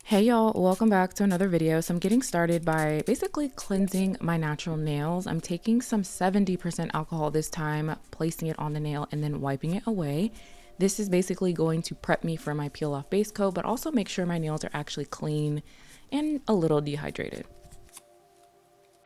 Hey y'all, welcome back to another video. So I'm getting started by basically cleansing my natural nails. I'm taking some 70% alcohol this time, placing it on the nail and then wiping it away. This is basically going to prep me for my peel off base coat, but also make sure my nails are actually clean and a little dehydrated.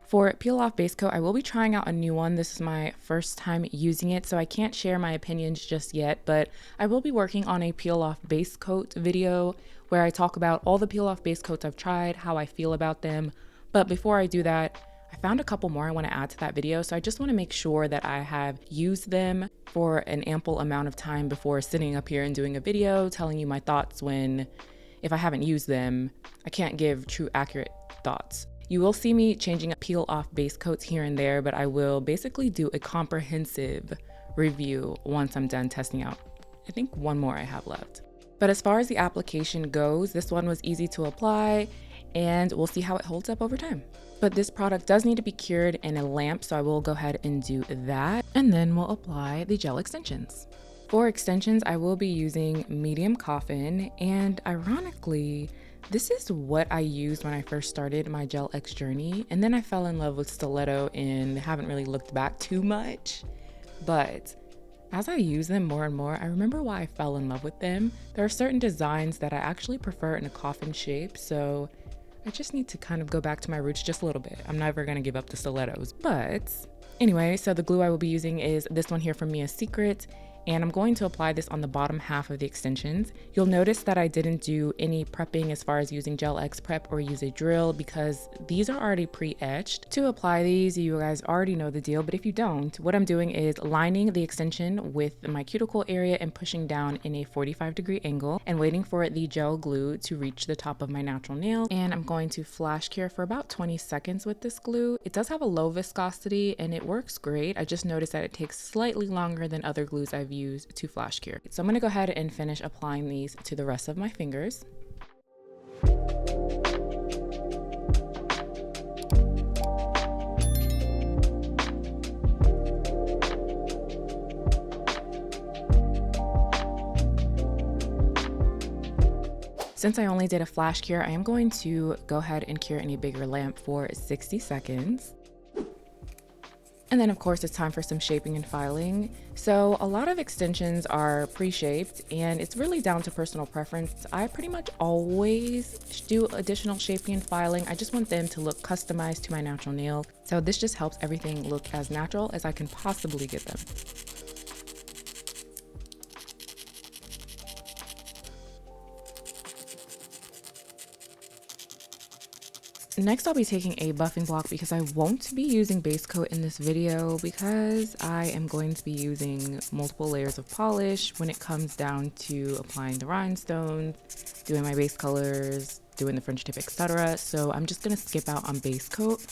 For peel off base coat, I will be trying out a new one. This is my first time using it, so I can't share my opinions just yet, but I will be working on a peel off base coat video where I talk about all the peel off base coats I've tried, how I feel about them. But before I do that, I found a couple more I want to add to that video, so I just want to make sure that I have used them for an ample amount of time before sitting up here and doing a video telling you my thoughts when, if I haven't used them, I can't give true accurate thoughts. You will see me changing peel off base coats here and there, but I will basically do a comprehensive review once I'm done testing out. I think one more I have left. But as far as the application goes, this one was easy to apply and we'll see how it holds up over time. But this product does need to be cured in a lamp, so I will go ahead and do that. And then we'll apply the gel extensions. For extensions, I will be using medium coffin, and ironically, this is what I used when I first started my Gel X journey, and then I fell in love with stiletto and haven't really looked back too much. But as I use them more and more, I remember why I fell in love with them. There are certain designs that I actually prefer in a coffin shape, so I just need to kind of go back to my roots just a little bit. I'm never gonna give up the stilettos. But anyway, so the glue I will be using is this one here from Mia's Secret, and I'm going to apply this on the bottom half of the extensions. You'll notice that I didn't do any prepping as far as using Gel X prep or use a drill because these are already pre-etched. To apply these, you guys already know the deal, but if you don't, what I'm doing is lining the extension with my cuticle area and pushing down in a 45-degree angle and waiting for the gel glue to reach the top of my natural nail. And I'm going to flash cure for about 20 seconds with this glue. It does have a low viscosity and it works great. I just noticed that it takes slightly longer than other glues I've used to flash cure. So I'm going to go ahead and finish applying these to the rest of my fingers. Since I only did a flash cure, I am going to go ahead and cure in a bigger lamp for 60 seconds. And then of course it's time for some shaping and filing. So a lot of extensions are pre-shaped and it's really down to personal preference. I pretty much always do additional shaping and filing. I just want them to look customized to my natural nail. So this just helps everything look as natural as I can possibly get them. Next, I'll be taking a buffing block because I won't be using base coat in this video because I am going to be using multiple layers of polish when it comes down to applying the rhinestones, doing my base colors, doing the French tip, etc. So I'm just going to skip out on base coat.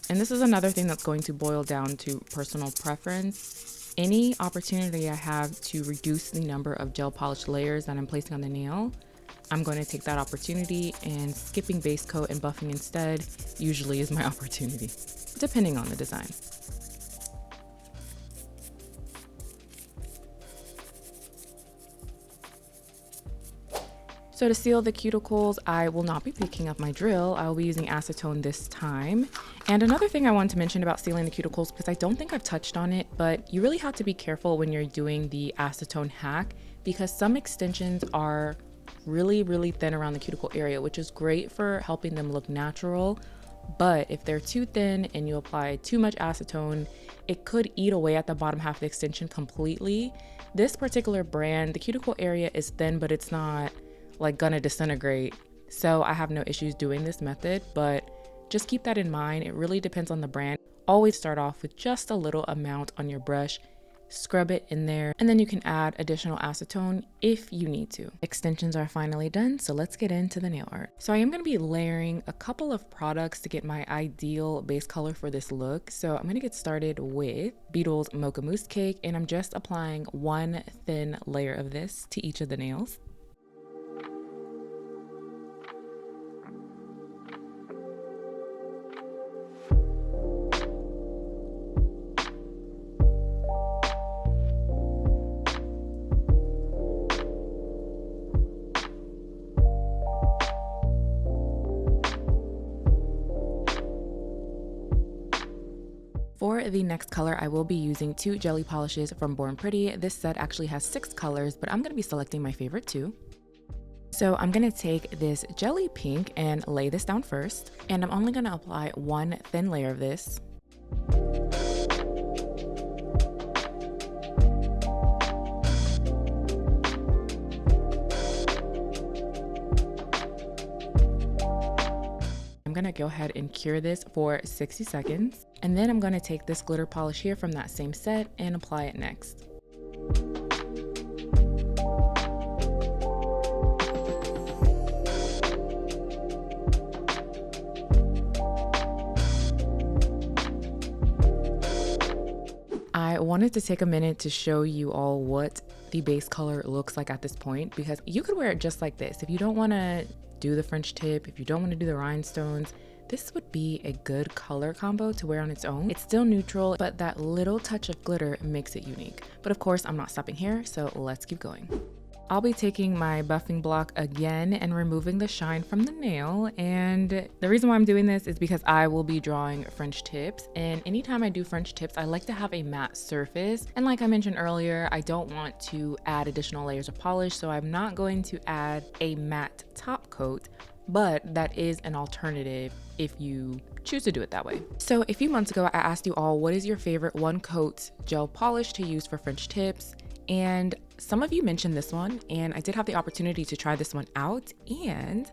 And this is another thing that's going to boil down to personal preference. Any opportunity I have to reduce the number of gel polish layers that I'm placing on the nail, I'm going to take that opportunity, and skipping base coat and buffing instead usually is my opportunity, depending on the design. So to seal the cuticles, I will not be picking up my drill. I will be using acetone this time. And another thing I want to mention about sealing the cuticles, because I don't think I've touched on it, but you really have to be careful when you're doing the acetone hack because some extensions are really thin around the cuticle area, which is great for helping them look natural. But if they're too thin and you apply too much acetone, it could eat away at the bottom half of the extension completely. This particular brand, the cuticle area is thin, but it's not like gonna disintegrate. So I have no issues doing this method, but just keep that in mind. It really depends on the brand. Always start off with just a little amount on your brush. Scrub it in there, and then you can add additional acetone if you need to. Extensions are finally done, so let's get into the nail art. So I am going to be layering a couple of products to get my ideal base color for this look. So I'm going to get started with Beetle's Mocha Mousse Cake, and I'm just applying one thin layer of this to each of the nails. For the next color, I will be using 2 jelly polishes from Born Pretty. This set actually has 6 colors, but I'm going to be selecting my favorite 2. So I'm going to take this jelly pink and lay this down first, and I'm only going to apply 1 thin layer of this. I'm gonna go ahead and cure this for 60 seconds. And then I'm gonna take this glitter polish here from that same set and apply it next. I wanted to take a minute to show you all what the base color looks like at this point, because you could wear it just like this. If you don't wanna do the French tip, if you don't want to do the rhinestones, this would be a good color combo to wear on its own. It's still neutral, but that little touch of glitter makes it unique. But of course, I'm not stopping here, so let's keep going. I'll be taking my buffing block again and removing the shine from the nail. And the reason why I'm doing this is because I will be drawing French tips. And anytime I do French tips, I like to have a matte surface. And like I mentioned earlier, I don't want to add additional layers of polish, so I'm not going to add a matte top coat, but that is an alternative if you choose to do it that way. So a few months ago, I asked you all, what is your favorite one coat gel polish to use for French tips? And some of you mentioned this one, and I did have the opportunity to try this one out, and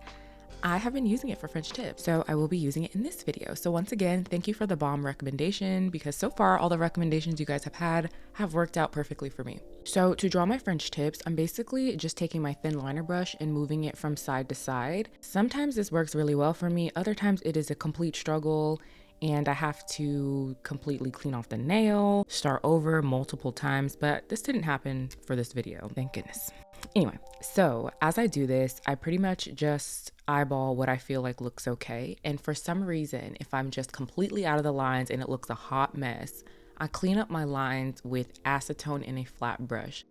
I have been using it for French tips, so I will be using it in this video. So once again, thank you for the bomb recommendation, because so far all the recommendations you guys have had have worked out perfectly for me. So to draw my French tips, I'm basically just taking my thin liner brush and moving it from side to side. Sometimes this works really well for me, other times it is a complete struggle, and I have to completely clean off the nail, start over multiple times, but this didn't happen for this video, thank goodness. Anyway, so as I do this, I pretty much just eyeball what I feel like looks okay. And for some reason, if I'm just completely out of the lines and it looks a hot mess, I clean up my lines with acetone in a flat brush.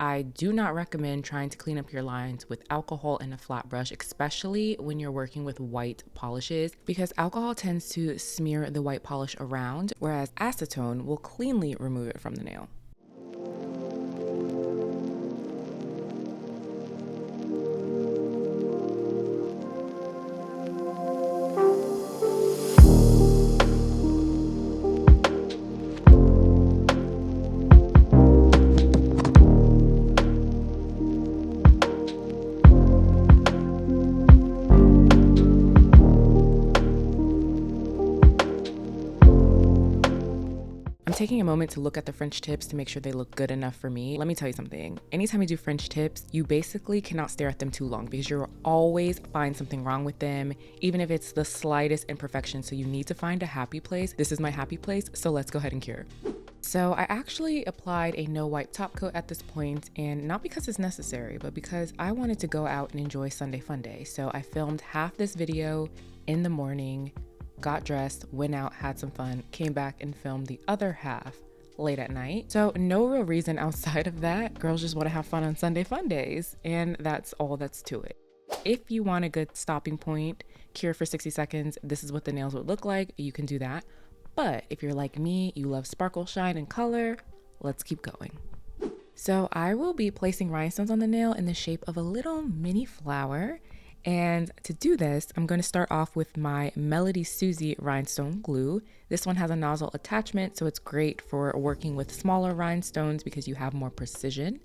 I do not recommend trying to clean up your lines with alcohol in a flat brush, especially when you're working with white polishes, because alcohol tends to smear the white polish around, whereas acetone will cleanly remove it from the nail. Taking a moment to look at the French tips to make sure they look good enough for me. Let me tell you something. Anytime you do French tips, you basically cannot stare at them too long because you'll always find something wrong with them, even if it's the slightest imperfection. So you need to find a happy place. This is my happy place, so let's go ahead and cure. So I actually applied a no wipe top coat at this point, and not because it's necessary, but because I wanted to go out and enjoy Sunday Fun Day. So I filmed half this video in the morning, got dressed, went out, had some fun, came back and filmed the other half late at night. So no real reason outside of that. Girls just want to have fun on Sunday Fun Days, and that's all that's to it. If you want a good stopping point, cure for 60 seconds, this is what the nails would look like. You can do that. But if you're like me, you love sparkle, shine, and color, let's keep going. So I will be placing rhinestones on the nail in the shape of a little mini flower. And to do this, I'm going to start off with my Melody Susie rhinestone glue. This one has a nozzle attachment, so it's great for working with smaller rhinestones because you have more precision.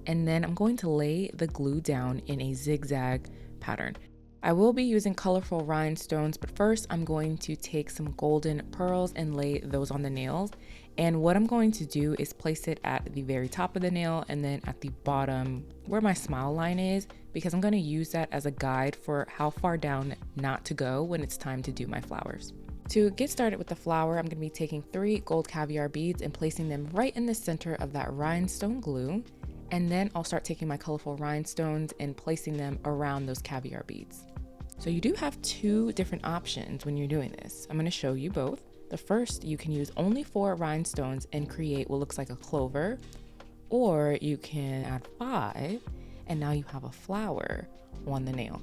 And then I'm going to lay the glue down in a zigzag pattern. I will be using colorful rhinestones, but first I'm going to take some golden pearls and lay those on the nails. And what I'm going to do is place it at the very top of the nail and then at the bottom where my smile line is, because I'm going to use that as a guide for how far down not to go when it's time to do my flowers. To get started with the flower, I'm going to be taking 3 gold caviar beads and placing them right in the center of that rhinestone glue. And then I'll start taking my colorful rhinestones and placing them around those caviar beads. So you do have 2 different options when you're doing this. I'm going to show you both. The first, you can use only 4 rhinestones and create what looks like a clover, or you can add 5 and now you have a flower on the nail.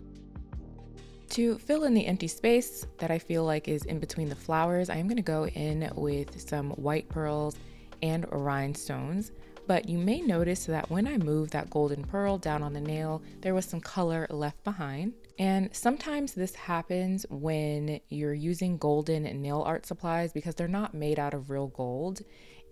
To fill in the empty space that I feel like is in between the flowers, I am going to go in with some white pearls and rhinestones. But you may notice that when I moved that golden pearl down on the nail, there was some color left behind. And sometimes this happens when you're using golden nail art supplies because they're not made out of real gold.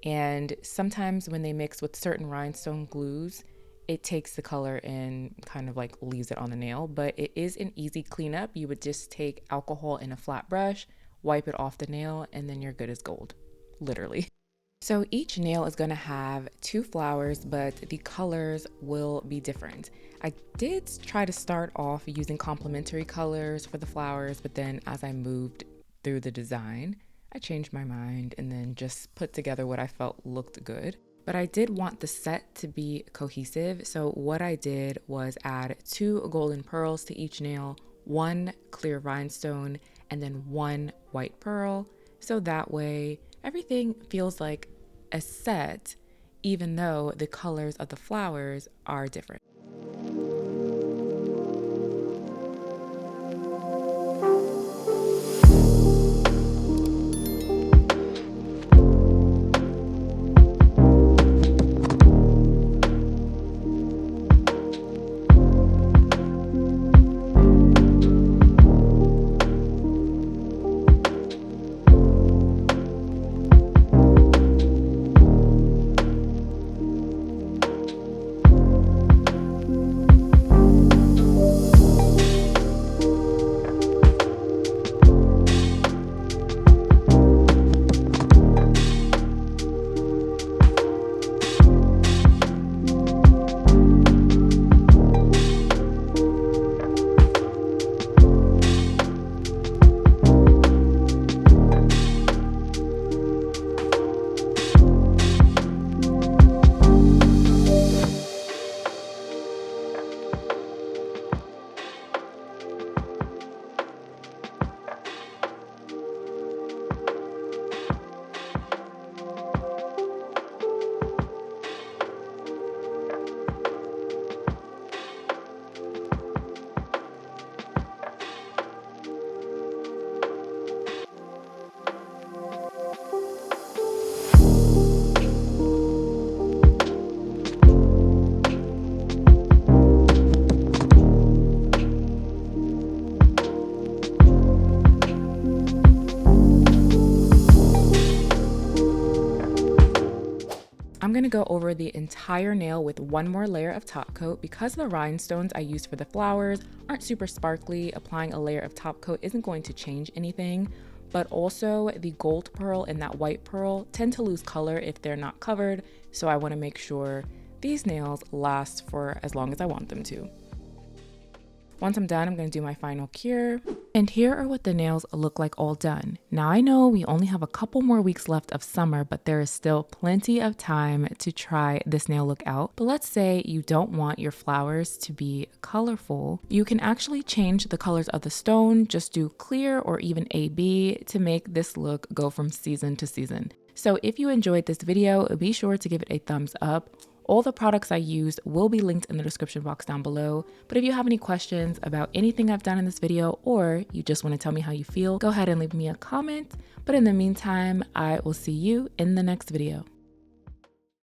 And sometimes when they mix with certain rhinestone glues, it takes the color and kind of like leaves it on the nail. But it is an easy cleanup. You would just take alcohol in a flat brush, wipe it off the nail, and then you're good as gold, literally. So each nail is going to have 2 flowers, but the colors will be different. I did try to start off using complementary colors for the flowers, but then as I moved through the design, I changed my mind and then just put together what I felt looked good. But I did want the set to be cohesive, so what I did was add 2 golden pearls to each nail, 1 clear rhinestone, and then 1 white pearl, so that way everything feels like a set, even though the colors of the flowers are different. I'm going to go over the entire nail with 1 more layer of top coat. Because the rhinestones I used for the flowers aren't super sparkly, applying a layer of top coat isn't going to change anything. But also the gold pearl and that white pearl tend to lose color if they're not covered, so I want to make sure these nails last for as long as I want them to. Once I'm done, I'm going to do my final cure. And here are what the nails look like all done. Now I know we only have a couple more weeks left of summer, but there is still plenty of time to try this nail look out. But let's say you don't want your flowers to be colorful. You can actually change the colors of the stone, just do clear or even AB to make this look go from season to season. So if you enjoyed this video, be sure to give it a thumbs up. All the products I used will be linked in the description box down below. But if you have any questions about anything I've done in this video, or you just want to tell me how you feel, go ahead and leave me a comment. But in the meantime, I will see you in the next video.